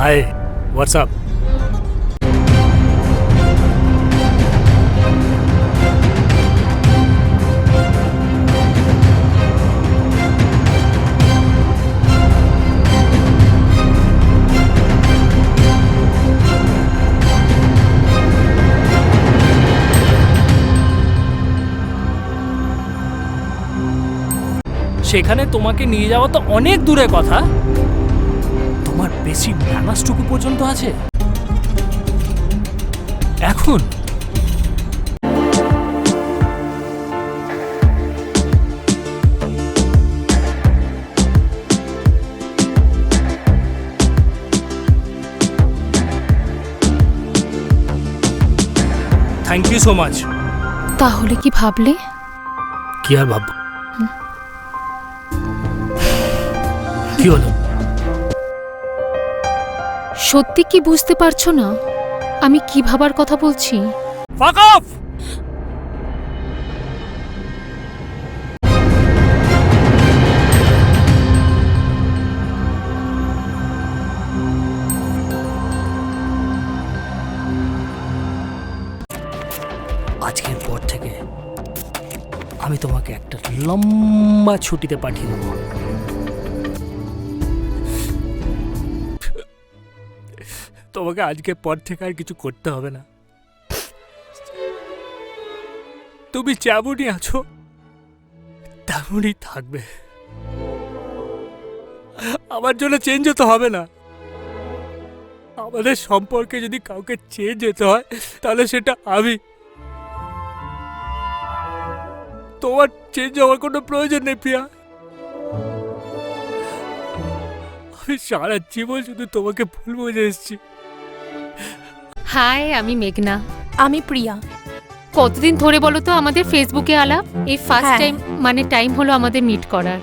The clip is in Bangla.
High, what's up? সেখানে তোমাকে নিয়ে যাওয়া তো অনেক দূরে কথা, তোমার বেশি ম্যানাসটুকু পর্যন্ত আছে এখন? Thank you so much. তাহলে কি ভাবলে? কি আর ভাববো? কি হলো? সত্যি কি বুঝতে পারছো না আমি কি ভাবার কথা বলছি? ফাক অফ! আজকের পর থেকে আমি তোমাকে একটা লম্বা ছুটিতে পাঠিয়ে দেবো। তোমাকে আজকের পর থেকে আর কিছু করতে হবে না। তুমি যেমনই আছো তেমনই থাকবে। আমার জন্য চেঞ্জ হতে হবে না। আমাদের সম্পর্কে যদি কাউকে চেঞ্জ হতে হয় তাহলে সেটা আমি। তোমার চেঞ্জ হওয়ার কোনো প্রয়োজন নেই প্রিয়া। আমি সারা জীবন শুধু তোমাকে ভুল বুঝে এসেছি। হাই, আমি মেঘনা। আমি প্রিয়া। কতদিন ধরে বলো তো আমাদের ফেসবুকে আলাপ? এই ফার্স্ট হ্যাঁ। টাইম, মানে টাইম হলো আমাদের মিট করার।